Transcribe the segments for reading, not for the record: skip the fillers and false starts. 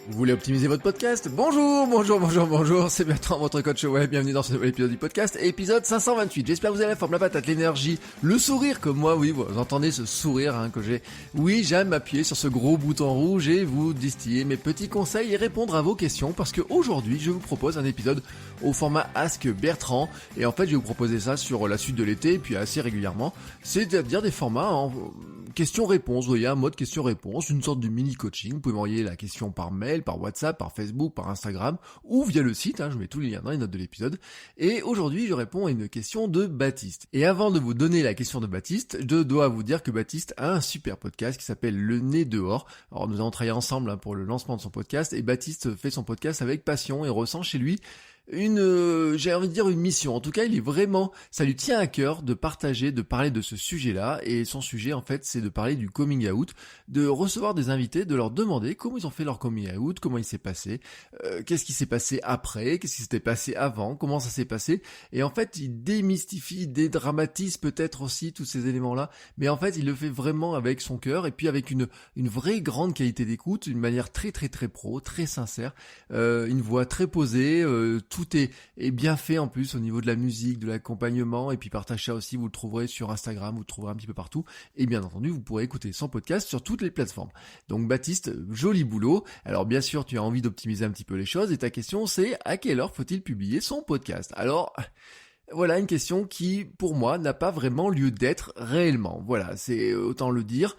Vous voulez optimiser votre podcast? Bonjour, c'est Bertrand, votre coach web, bienvenue dans ce nouvel épisode du podcast, épisode 528. J'espère que vous avez la forme, la patate, l'énergie, le sourire comme moi, oui, vous entendez ce sourire que j'ai. Oui, j'aime m'appuyer sur ce gros bouton rouge et vous distiller mes petits conseils et répondre à vos questions, parce que aujourd'hui, je vous propose un épisode au format Ask Bertrand, et en fait, je vais vous proposer ça sur la suite de l'été, et puis assez régulièrement, c'est-à-dire des formats en questions-réponses, vous voyez, un mode questions-réponses, une sorte de mini-coaching. Vous pouvez m'envoyer la question par mail, par WhatsApp, par Facebook, par Instagram, ou via le site, je mets tous les liens dans les notes de l'épisode. Et aujourd'hui, je réponds à une question de Baptiste. Et avant de vous donner la question de Baptiste, je dois vous dire que Baptiste a un super podcast qui s'appelle Le Nez Dehors. Alors nous avons travaillé ensemble pour le lancement de son podcast, et Baptiste fait son podcast avec passion et ressent chez lui j'ai envie de dire une mission. En tout cas, ça lui tient à cœur de partager, de parler de ce sujet-là. Et son sujet, en fait, c'est de parler du coming out, de recevoir des invités, de leur demander comment ils ont fait leur coming out, comment il s'est passé, qu'est-ce qui s'est passé après, qu'est-ce qui s'était passé avant, comment ça s'est passé. Et en fait, il démystifie, dédramatise peut-être aussi tous ces éléments-là. Mais en fait, il le fait vraiment avec son cœur et puis avec une vraie grande qualité d'écoute, une manière très très très pro, très sincère, une voix très posée, tout est bien fait en plus au niveau de la musique, de l'accompagnement, et puis partage ça aussi, vous le trouverez sur Instagram, vous le trouverez un petit peu partout, et bien entendu vous pourrez écouter son podcast sur toutes les plateformes. Donc Baptiste, joli boulot. Alors bien sûr tu as envie d'optimiser un petit peu les choses, et ta question c'est: à quelle heure faut-il publier son podcast? Alors voilà une question qui, pour moi, n'a pas vraiment lieu d'être réellement. Voilà, c'est autant le dire,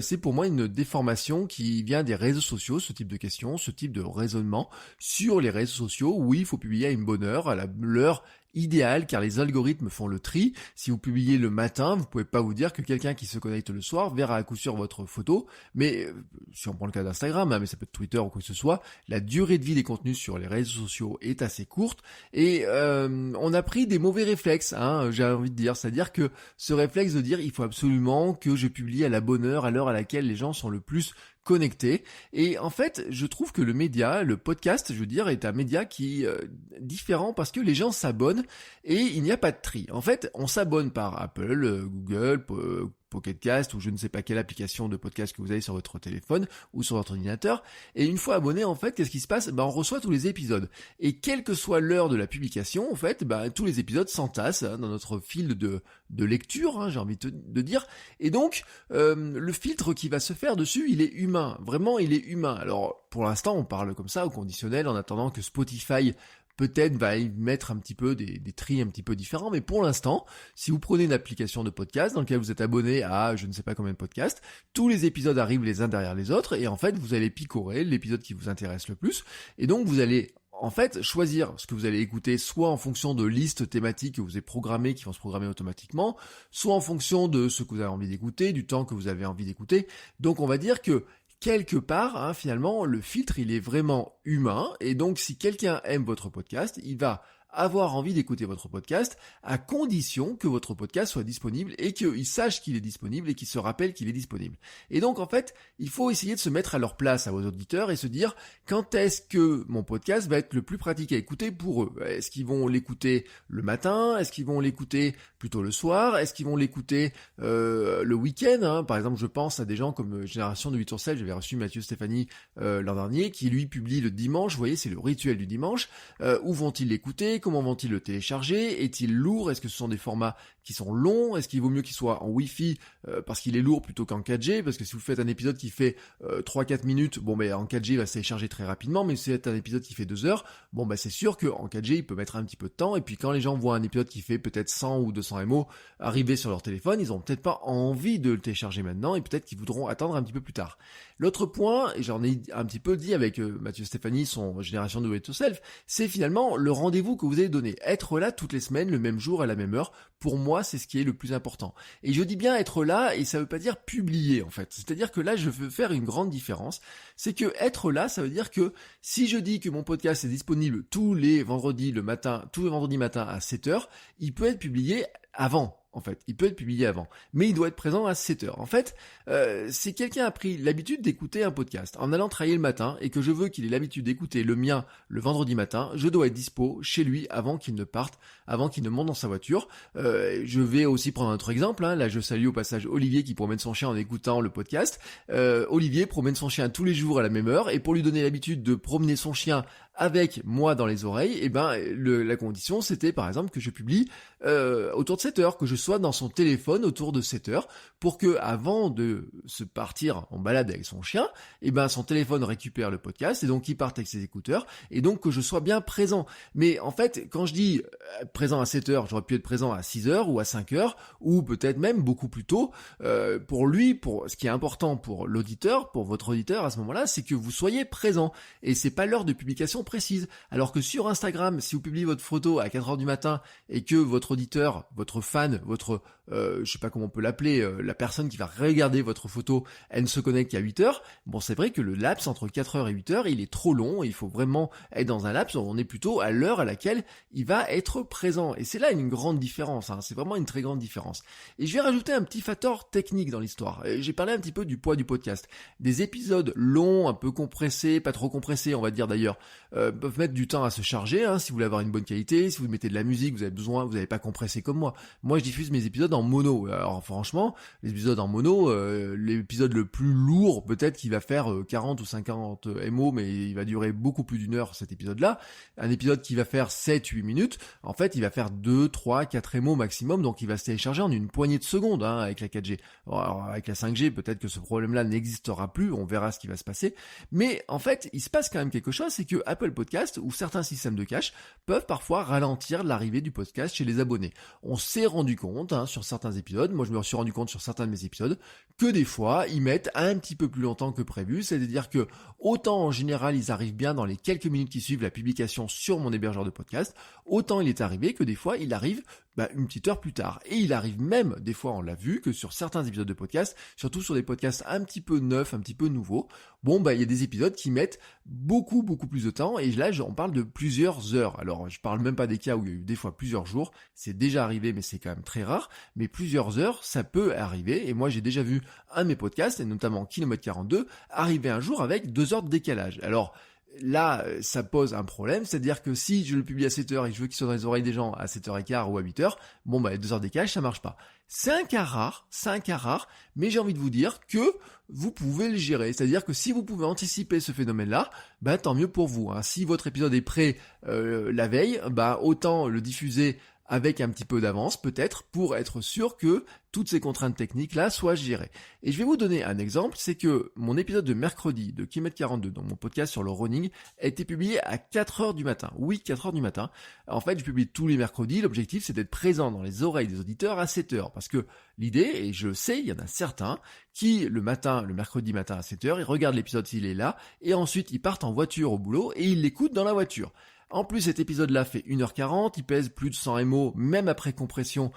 c'est pour moi une déformation qui vient des réseaux sociaux, ce type de question, ce type de raisonnement sur les réseaux sociaux. Oui, il faut publier à une bonne heure, à l'heure idéale, car les algorithmes font le tri. Si vous publiez le matin, vous pouvez pas vous dire que quelqu'un qui se connecte le soir verra à coup sûr votre photo, mais si on prend le cas d'Instagram, mais ça peut être Twitter ou quoi que ce soit, la durée de vie des contenus sur les réseaux sociaux est assez courte, et on a pris des mauvais réflexes, j'ai envie de dire, c'est-à-dire que ce réflexe de dire il faut absolument que je publie à la bonne heure, à l'heure à laquelle les gens sont le plus connectés. Et en fait, je trouve que le média, le podcast, je veux dire, est un média qui est différent parce que les gens s'abonnent et il n'y a pas de tri. En fait, on s'abonne par Apple, Google, Pocket Cast ou je ne sais pas quelle application de podcast que vous avez sur votre téléphone ou sur votre ordinateur, et une fois abonné, en fait, qu'est-ce qui se passe? On reçoit tous les épisodes, et quelle que soit l'heure de la publication, en fait, tous les épisodes s'entassent dans notre fil de lecture, j'ai envie de dire, et donc le filtre qui va se faire dessus, il est humain, vraiment il est humain. Alors pour l'instant on parle comme ça au conditionnel en attendant que Spotify peut-être va y mettre un petit peu des tris un petit peu différents, mais pour l'instant, si vous prenez une application de podcast dans laquelle vous êtes abonné à je ne sais pas combien de podcasts, tous les épisodes arrivent les uns derrière les autres, et en fait vous allez picorer l'épisode qui vous intéresse le plus, et donc vous allez en fait choisir ce que vous allez écouter, soit en fonction de listes thématiques que vous avez programmées, qui vont se programmer automatiquement, soit en fonction de ce que vous avez envie d'écouter, du temps que vous avez envie d'écouter. Donc on va dire que quelque part, finalement, le filtre, il est vraiment humain, et donc si quelqu'un aime votre podcast, il va avoir envie d'écouter votre podcast à condition que votre podcast soit disponible et qu'il sache qu'il est disponible et qu'il se rappelle qu'il est disponible. Et donc en fait, il faut essayer de se mettre à leur place à vos auditeurs et se dire quand est-ce que mon podcast va être le plus pratique à écouter pour eux. Est-ce qu'ils vont l'écouter le matin? Est-ce qu'ils vont l'écouter plutôt le soir? Est-ce qu'ils vont l'écouter le week-end? Par exemple, je pense à des gens comme Génération de 8 sur 7, j'avais reçu Mathieu Stéphanie l'an dernier, qui lui publie le dimanche, vous voyez, c'est le rituel du dimanche. Où vont-ils l'écouter? Comment vont-ils le télécharger? Est-il lourd? Est-ce que ce sont des formats qui sont longs? Est-ce qu'il vaut mieux qu'il soit en Wi-Fi parce qu'il est lourd plutôt qu'en 4G? Parce que si vous faites un épisode qui fait 3-4 minutes, en 4G il va se télécharger très rapidement, mais si c'est un épisode qui fait 2 heures, c'est sûr qu'en 4G il peut mettre un petit peu de temps, et puis quand les gens voient un épisode qui fait peut-être 100 ou 200 MO arriver sur leur téléphone, ils ont peut-être pas envie de le télécharger maintenant, et peut-être qu'ils voudront attendre un petit peu plus tard. L'autre point, et j'en ai un petit peu dit avec Mathieu Stéphanie, son Génération de Do It Yourself, c'est finalement le rendez-vous que vous allez donner. Être là toutes les semaines, le même jour, à la même heure, pour moi, c'est ce qui est le plus important. Et je dis bien être là, et ça veut pas dire publier, en fait. C'est-à-dire que là, je veux faire une grande différence. C'est que être là, ça veut dire que si je dis que mon podcast est disponible tous les vendredis matin à 7h, il peut être publié avant. en fait. Il peut être publié avant. Mais il doit être présent à 7 heures. En fait, si quelqu'un a pris l'habitude d'écouter un podcast en allant travailler le matin et que je veux qu'il ait l'habitude d'écouter le mien le vendredi matin, je dois être dispo chez lui avant qu'il ne parte, avant qu'il ne monte dans sa voiture. Je vais aussi prendre un autre exemple. Là, je salue au passage Olivier qui promène son chien en écoutant le podcast. Olivier promène son chien tous les jours à la même heure et pour lui donner l'habitude de promener son chien avec moi dans les oreilles, et la condition c'était par exemple que je publie autour de 7 heures, que je sois dans son téléphone autour de 7 heures pour que avant de se partir en balade avec son chien, son téléphone récupère le podcast et donc il parte avec ses écouteurs et donc que je sois bien présent. Mais en fait, quand je dis présent à 7 heures, j'aurais pu être présent à 6 heures ou à 5 heures ou peut-être même beaucoup plus tôt. Pour lui, pour ce qui est important pour l'auditeur, pour votre auditeur à ce moment-là, c'est que vous soyez présent et c'est pas l'heure de publication précise. Alors que sur Instagram, si vous publiez votre photo à 4 heures du matin et que votre auditeur, votre fan, votre, je sais pas comment on peut l'appeler, la personne qui va regarder votre photo, elle ne se connecte qu'à 8 heures, bon c'est vrai que le laps entre 4 heures et 8 heures, il est trop long, il faut vraiment être dans un laps, on est plutôt à l'heure à laquelle il va être présent. Et c'est là une grande différence, hein, c'est vraiment une très grande différence. Et je vais rajouter un petit facteur technique dans l'histoire. J'ai parlé un petit peu du poids du podcast. Des épisodes longs, un peu compressés, pas trop compressés on va dire d'ailleurs, peuvent mettre du temps à se charger, hein, si vous voulez avoir une bonne qualité, si vous mettez de la musique, vous n'avez pas compressé comme moi. Moi, je diffuse mes épisodes en mono. Alors franchement, les épisodes en mono, l'épisode le plus lourd, peut-être qu'il va faire 40 ou 50 MO, mais il va durer beaucoup plus d'1 heure cet épisode-là. Un épisode qui va faire 7-8 minutes, en fait, il va faire 2, 3, 4 MO maximum, donc il va se télécharger en une poignée de secondes, hein, avec la 4G. Alors, avec la 5G, peut-être que ce problème-là n'existera plus, on verra ce qui va se passer. Mais en fait, il se passe quand même quelque chose, c'est que Apple Podcast ou certains systèmes de cache peuvent parfois ralentir l'arrivée du podcast chez les abonnés. On s'est rendu compte, hein, sur certains épisodes, moi je me suis rendu compte sur certains de mes épisodes, que des fois ils mettent un petit peu plus longtemps que prévu, c'est-à-dire que autant en général ils arrivent bien dans les quelques minutes qui suivent la publication sur mon hébergeur de podcast, autant il est arrivé que des fois il arrive une petite heure plus tard. Et il arrive même, des fois on l'a vu, que sur certains épisodes de podcast, surtout sur des podcasts un petit peu neufs, un petit peu nouveaux, il y a des épisodes qui mettent beaucoup plus de temps, et là on parle de plusieurs heures. Alors je parle même pas des cas où il y a eu des fois plusieurs jours, c'est déjà arrivé mais c'est quand même très rare, mais plusieurs heures ça peut arriver, et moi j'ai déjà vu un de mes podcasts, et notamment Kilomètre 42, arriver un jour avec 2 heures de décalage. Alors là, ça pose un problème, c'est-à-dire que si je le publie à 7 heures et que je veux qu'il soit dans les oreilles des gens à 7h15 ou à 8 heures, 2 heures de décalage, ça marche pas. C'est un cas rare, mais j'ai envie de vous dire que vous pouvez le gérer. C'est-à-dire que si vous pouvez anticiper ce phénomène-là, tant mieux pour vous, hein. Si votre épisode est prêt la veille, autant le diffuser avec un petit peu d'avance peut-être pour être sûr que toutes ces contraintes techniques là soient gérées. Et je vais vous donner un exemple, c'est que mon épisode de mercredi de Kilomètre 42, dans mon podcast sur le running, a été publié à 4 heures du matin. Oui, 4 heures du matin. En fait, je publie tous les mercredis, l'objectif c'est d'être présent dans les oreilles des auditeurs à 7 heures, parce que l'idée, et je le sais, il y en a certains qui le mercredi matin à 7 heures, ils regardent l'épisode s'il est là, et ensuite ils partent en voiture au boulot et ils l'écoutent dans la voiture. En plus, cet épisode-là fait 1h40, il pèse plus de 100 MO, même après compression.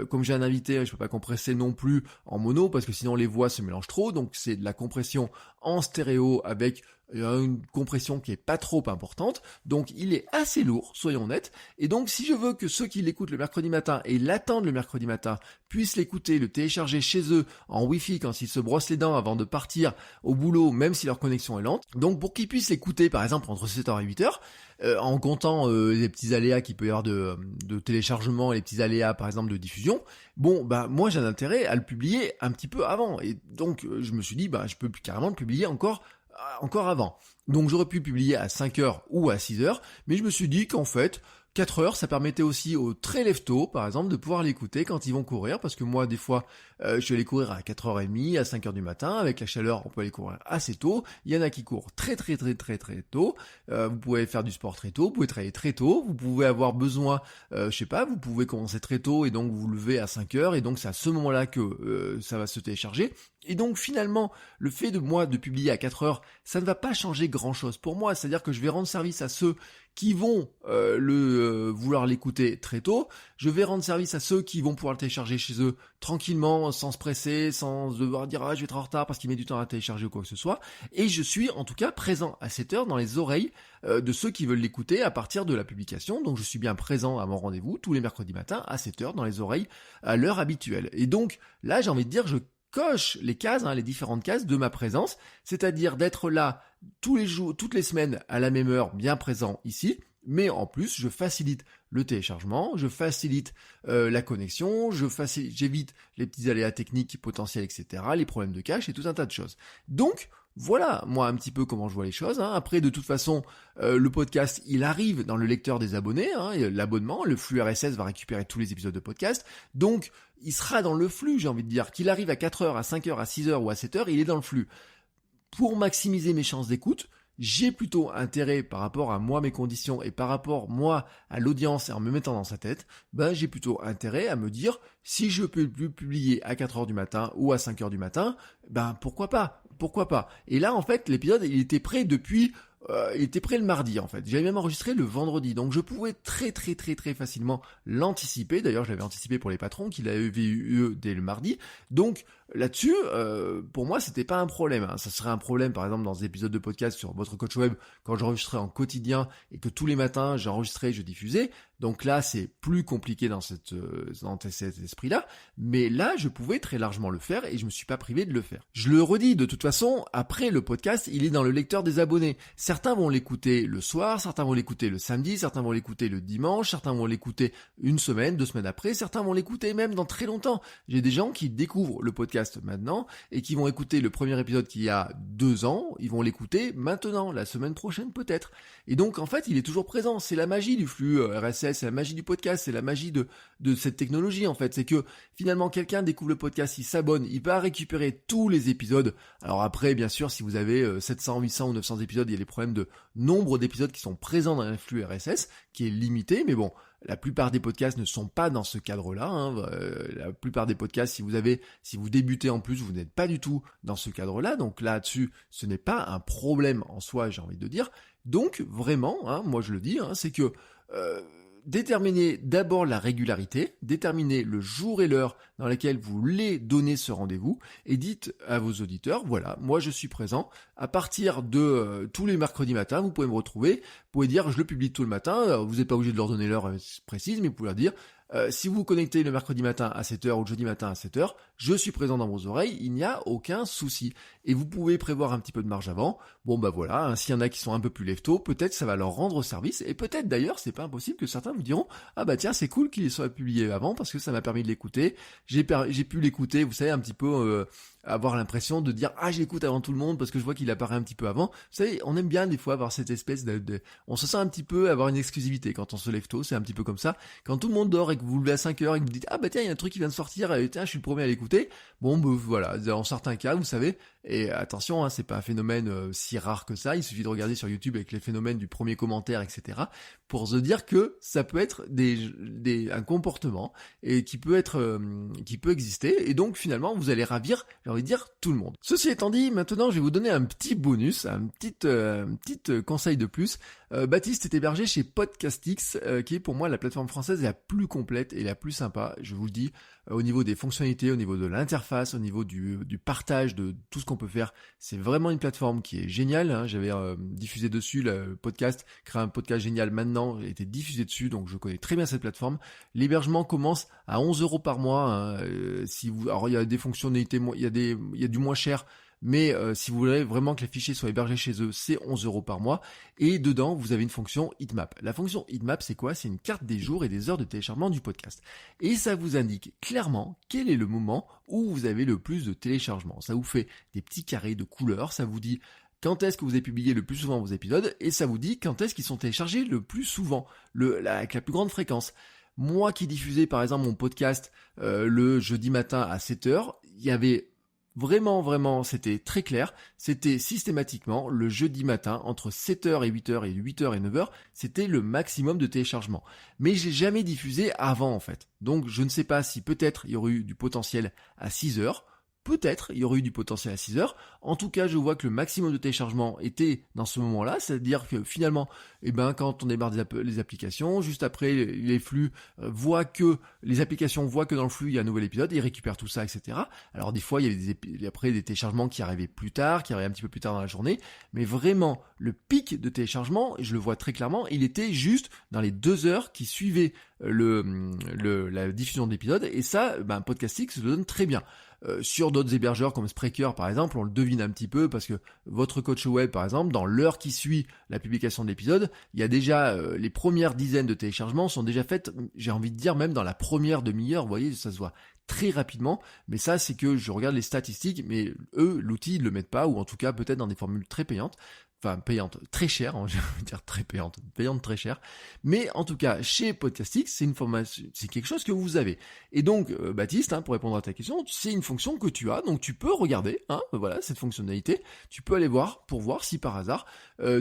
Comme j'ai un invité, je peux pas compresser non plus en mono, parce que sinon les voix se mélangent trop, donc c'est de la compression en stéréo avec une compression qui est pas trop importante, donc il est assez lourd, soyons honnêtes, et donc si je veux que ceux qui l'écoutent le mercredi matin et l'attendent le mercredi matin puissent l'écouter, le télécharger chez eux en Wi-Fi quand ils se brossent les dents avant de partir au boulot, même si leur connexion est lente, donc pour qu'ils puissent l'écouter par exemple entre 7h et 8h, en comptant les petits aléas qu'il peut y avoir de téléchargement, les petits aléas par exemple de diffusion, moi j'ai un intérêt à le publier un petit peu avant, et donc je me suis dit je peux carrément le publier encore avant. Donc j'aurais pu publier à 5h ou à 6h, mais je me suis dit qu'en fait 4 heures, ça permettait aussi aux très lève-tôt, par exemple, de pouvoir l'écouter quand ils vont courir, parce que moi, des fois, je vais aller courir à 4h30, à 5h du matin, avec la chaleur, on peut aller courir assez tôt, il y en a qui courent très tôt, vous pouvez faire du sport très tôt, vous pouvez travailler très tôt, vous pouvez avoir besoin, vous pouvez commencer très tôt, et donc vous vous levez à 5h, et donc c'est à ce moment-là que ça va se télécharger, Et donc finalement, le fait de moi de publier à 4 heures, ça ne va pas changer grand-chose pour moi. C'est-à-dire que je vais rendre service à ceux qui vont vouloir l'écouter très tôt. Je vais rendre service à ceux qui vont pouvoir le télécharger chez eux tranquillement, sans se presser, sans devoir dire je vais être en retard parce qu'il met du temps à télécharger ou quoi que ce soit. Et je suis en tout cas présent à 7 heures dans les oreilles de ceux qui veulent l'écouter à partir de la publication. Donc je suis bien présent à mon rendez-vous tous les mercredis matins à 7 heures dans les oreilles à l'heure habituelle. Et donc là, j'ai envie de dire, je coche les cases, les différentes cases de ma présence, c'est-à-dire d'être là tous les jours, toutes les semaines à la même heure, bien présent ici, mais en plus je facilite le téléchargement, je facilite la connexion, j'évite les petits aléas techniques potentiels, etc., les problèmes de cache et tout un tas de choses. Donc voilà, moi un petit peu comment je vois les choses. Après, de toute façon, le podcast, il arrive dans le lecteur des abonnés, l'abonnement, le flux RSS va récupérer tous les épisodes de podcast. Donc, il sera dans le flux, j'ai envie de dire. Qu'il arrive à 4 heures, à 5 heures, à 6 heures ou à 7 heures, il est dans le flux. Pour maximiser mes chances d'écoute, j'ai plutôt intérêt par rapport à moi, mes conditions, et par rapport moi à l'audience et en me mettant dans sa tête, j'ai plutôt intérêt à me dire, si je peux plus publier à 4 heures du matin ou à 5 heures du matin, pourquoi pas. Et là, en fait, l'épisode, il était prêt le mardi, en fait. J'avais même enregistré le vendredi. Donc, je pouvais très facilement l'anticiper. D'ailleurs, je l'avais anticipé pour les patrons qui l'avaient eu dès le mardi. Donc, là-dessus, pour moi, c'était pas un problème. Ça serait un problème, par exemple, dans des épisodes de podcast sur votre coach web, quand j'enregistrais en quotidien et que tous les matins, j'enregistrais, je diffusais. Donc là, c'est plus compliqué dans cet esprit-là. Mais là, je pouvais très largement le faire et je me suis pas privé de le faire. Je le redis, de toute façon, après le podcast, il est dans le lecteur des abonnés. Certains vont l'écouter le soir, certains vont l'écouter le samedi, certains vont l'écouter le dimanche, certains vont l'écouter une semaine, 2 semaines après, certains vont l'écouter même dans très longtemps. J'ai des gens qui découvrent le podcast maintenant et qui vont écouter le premier épisode qu'il y a 2 ans, ils vont l'écouter maintenant, la semaine prochaine peut-être. Et donc, en fait, il est toujours présent. C'est la magie du flux RSS, c'est la magie du podcast, c'est la magie de cette technologie, en fait. C'est que, finalement, quelqu'un découvre le podcast, il s'abonne, il va récupérer tous les épisodes. Alors après, bien sûr, si vous avez 700, 800 ou 900 épisodes, il y a des problèmes de nombre d'épisodes qui sont présents dans un flux RSS, qui est limité, mais bon, la plupart des podcasts ne sont pas dans ce cadre-là. La plupart des podcasts, si vous débutez en plus, vous n'êtes pas du tout dans ce cadre-là. Donc là-dessus, ce n'est pas un problème en soi, j'ai envie de dire. Donc vraiment, moi je le dis, c'est que déterminez d'abord la régularité, déterminez le jour et l'heure dans laquelle vous voulez donner ce rendez-vous et dites à vos auditeurs, voilà, moi je suis présent, à partir de tous les mercredis matins, vous pouvez me retrouver, vous pouvez dire je le publie tout le matin, vous n'êtes pas obligé de leur donner l'heure précise, mais vous pouvez leur dire si vous vous connectez le mercredi matin à 7h ou le jeudi matin à 7h, je suis présent dans vos oreilles, il n'y a aucun souci. Et vous pouvez prévoir un petit peu de marge avant. Bon voilà, s'il y en a qui sont un peu plus lève-tôt, peut-être ça va leur rendre service. Et peut-être d'ailleurs, c'est pas impossible que certains vous diront tiens, c'est cool qu'il soit publié avant parce que ça m'a permis de l'écouter. J'ai pu l'écouter, vous savez, un petit peu avoir l'impression de dire je l'écoute avant tout le monde parce que je vois qu'il apparaît un petit peu avant. Vous savez, on aime bien des fois avoir cette espèce on se sent un petit peu avoir une exclusivité quand on se lève tôt, c'est un petit peu comme ça. Quand tout le monde dort et que vous vous levez à 5 heures et que vous dites tiens, il y a un truc qui vient de sortir, tiens, je suis le premier à l'écouter. Voilà, dans certains cas, vous savez, et attention, c'est pas un phénomène si rare que ça, il suffit de regarder sur YouTube avec les phénomènes du premier commentaire, etc., pour se dire que ça peut être un comportement et qui peut exister, et donc finalement vous allez ravir, j'ai envie de dire, tout le monde. Ceci étant dit, maintenant je vais vous donner un petit bonus, un petit conseil de plus. Baptiste est hébergé chez Podcastix, qui est pour moi la plateforme française la plus complète et la plus sympa, je vous le dis, au niveau des fonctionnalités, au niveau de l'interface, au niveau du partage de tout ce qu'on peut faire. C'est vraiment une plateforme qui est géniale. J'avais diffusé dessus le podcast, créé un podcast génial maintenant, j'ai été diffusé dessus, donc je connais très bien cette plateforme. L'hébergement commence à 11 € par mois. Alors il y a des fonctionnalités, il y a du moins cher. Mais si vous voulez vraiment que les fichiers soient hébergés chez eux, c'est 11 € par mois. Et dedans, vous avez une fonction heatmap. La fonction heatmap, c'est quoi ? C'est une carte des jours et des heures de téléchargement du podcast. Et ça vous indique clairement quel est le moment où vous avez le plus de téléchargements. Ça vous fait des petits carrés de couleurs, ça vous dit quand est-ce que vous avez publié le plus souvent vos épisodes, et ça vous dit quand est-ce qu'ils sont téléchargés le plus souvent, avec la plus grande fréquence. Moi qui diffusais par exemple mon podcast le jeudi matin à 7h, il y avait vraiment, c'était très clair, c'était systématiquement le jeudi matin, entre 7h et 8h et 8h et 9h, c'était le maximum de téléchargement. Mais j'ai jamais diffusé avant en fait. Donc je ne sais pas si peut-être il y aurait eu du potentiel à 6h, peut-être il y aurait eu du potentiel à 6 heures. En tout cas, je vois que le maximum de téléchargement était dans ce moment-là, c'est-à-dire que finalement, quand on démarre les applications, juste après les flux les applications voient que dans le flux il y a un nouvel épisode, ils récupèrent tout ça, etc. Alors des fois, il y avait après des téléchargements qui arrivaient plus tard, qui arrivaient un petit peu plus tard dans la journée, mais vraiment le pic de téléchargement, je le vois très clairement, il était juste dans les 2 heures qui suivaient la diffusion de l'épisode, et ça, Podcastix se le donne très bien. Sur d'autres hébergeurs comme Spreaker par exemple, on le devine un petit peu parce que votre coach web par exemple, dans l'heure qui suit la publication de l'épisode, il y a déjà les premières dizaines de téléchargements sont déjà faites, j'ai envie de dire même dans la première demi-heure, vous voyez, ça se voit très rapidement, mais ça c'est que je regarde les statistiques, mais eux, l'outil, ils le mettent pas, ou en tout cas peut-être dans des formules très payantes, très chère, je vais dire très payante très chère, mais en tout cas, chez Podcastix, c'est quelque chose que vous avez. Et donc, Baptiste, pour répondre à ta question, c'est une fonction que tu as, donc tu peux regarder, voilà, cette fonctionnalité, tu peux aller voir, pour voir si par hasard,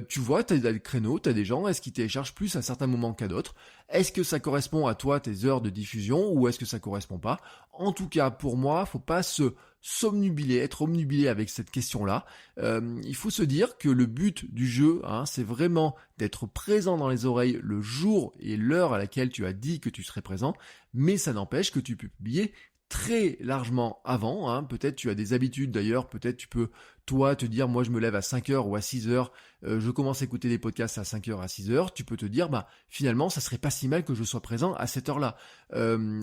tu vois, t'as des créneaux, t'as des gens, est-ce qu'ils téléchargent plus à certains moments qu'à d'autres, est-ce que ça correspond à toi, tes heures de diffusion, ou est-ce que ça correspond pas? En tout cas, pour moi, faut pas être omnubilé avec cette question-là. Il faut se dire que le but du jeu, c'est vraiment d'être présent dans les oreilles le jour et l'heure à laquelle tu as dit que tu serais présent, mais ça n'empêche que tu peux publier très largement avant, peut-être tu as des habitudes d'ailleurs, peut-être tu peux toi te dire moi je me lève à 5h ou à 6h, je commence à écouter des podcasts à 5h à 6h, tu peux te dire finalement ça serait pas si mal que je sois présent à cette heure-là.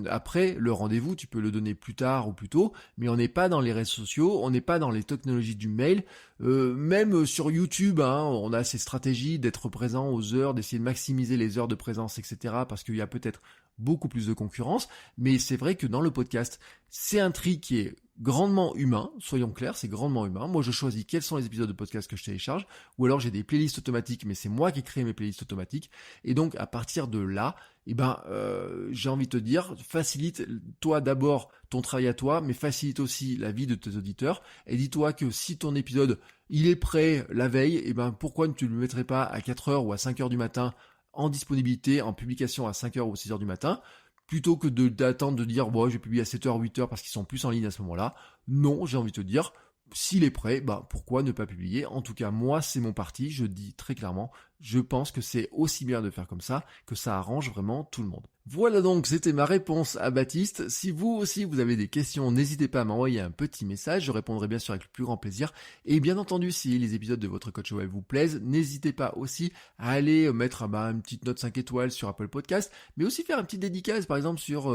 Après le rendez-vous tu peux le donner plus tard ou plus tôt, mais on n'est pas dans les réseaux sociaux, on n'est pas dans les technologies du mail, même sur YouTube on a ces stratégies d'être présent aux heures, d'essayer de maximiser les heures de présence, etc. parce qu'il y a peut-être beaucoup plus de concurrence, mais c'est vrai que dans le podcast, c'est un tri qui est grandement humain, soyons clairs, c'est grandement humain. Moi, je choisis quels sont les épisodes de podcast que je télécharge, ou alors j'ai des playlists automatiques, mais c'est moi qui crée mes playlists automatiques, et donc à partir de là, j'ai envie de te dire, facilite toi d'abord ton travail à toi, mais facilite aussi la vie de tes auditeurs, et dis-toi que si ton épisode, il est prêt la veille, pourquoi ne tu le mettrais pas à 4h ou à 5h du matin en disponibilité, en publication à 5h ou 6h du matin, plutôt que d'attendre de dire je vais publier à 7h, 8h parce qu'ils sont plus en ligne à ce moment-là. Non, j'ai envie de te dire, s'il est prêt, pourquoi ne pas publier? En tout cas, moi, c'est mon parti, je dis très clairement, je pense que c'est aussi bien de faire comme ça, que ça arrange vraiment tout le monde. Voilà donc, c'était ma réponse à Baptiste. Si vous aussi vous avez des questions, n'hésitez pas à m'envoyer un petit message, je répondrai bien sûr avec le plus grand plaisir. Et bien entendu, si les épisodes de votre coach web vous plaisent, n'hésitez pas aussi à aller mettre une petite note 5 étoiles sur Apple Podcast, mais aussi faire une petite dédicace par exemple sur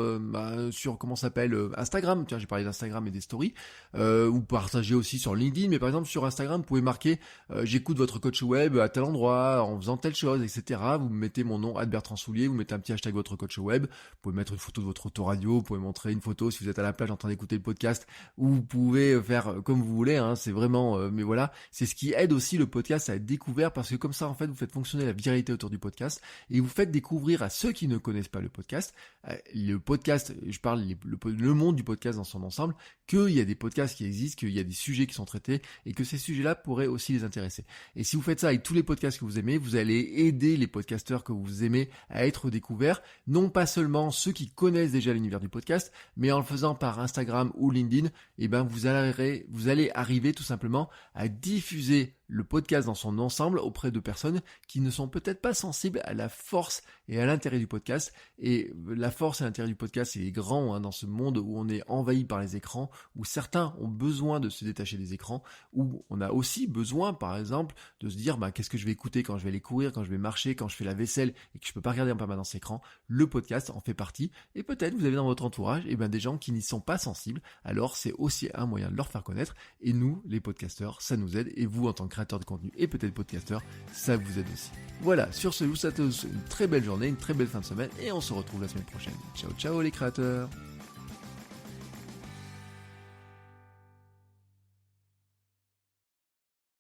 Instagram. Tiens, j'ai parlé d'Instagram et des stories, ou partager aussi sur LinkedIn, mais par exemple sur Instagram, vous pouvez marquer j'écoute votre coach web à tel endroit, en faisant telle chose, etc. Vous mettez mon nom, Bertrand Soulier, vous mettez un petit hashtag votre coach web, vous pouvez mettre une photo de votre autoradio, vous pouvez montrer une photo si vous êtes à la plage en train d'écouter le podcast, ou vous pouvez faire comme vous voulez, c'est vraiment, mais voilà, c'est ce qui aide aussi le podcast à être découvert, parce que comme ça en fait vous faites fonctionner la viralité autour du podcast, et vous faites découvrir à ceux qui ne connaissent pas le podcast, je parle le monde du podcast dans son ensemble, qu'il y a des podcasts qui existent, qu'il y a des sujets qui sont traités, et que ces sujets-là pourraient aussi les intéresser. Et si vous faites ça avec tous les podcasts que vous aimez, vous allez aider les podcasteurs que vous aimez à être découverts, non pas seulement ceux qui connaissent déjà l'univers du podcast, mais en le faisant par Instagram ou LinkedIn, vous allez arriver tout simplement à diffuser le podcast dans son ensemble auprès de personnes qui ne sont peut-être pas sensibles à la force et à l'intérêt du podcast. Et la force et l'intérêt du podcast, il est grand dans ce monde où on est envahi par les écrans, où certains ont besoin de se détacher des écrans, où on a aussi besoin, par exemple, de se dire qu'est-ce que je vais écouter quand je vais aller courir, quand je vais marcher, quand je fais la vaisselle et que je peux pas regarder en permanence l'écran. Le podcast en fait partie. Et peut-être vous avez dans votre entourage des gens qui n'y sont pas sensibles. Alors c'est aussi un moyen de leur faire connaître. Et nous, les podcasteurs, ça nous aide. Et vous, en tant que créateur de contenu et peut-être podcasteur, ça vous aide aussi. Voilà, sur ce, je vous souhaite une très belle journée, une très belle fin de semaine et on se retrouve la semaine prochaine. Ciao ciao les créateurs!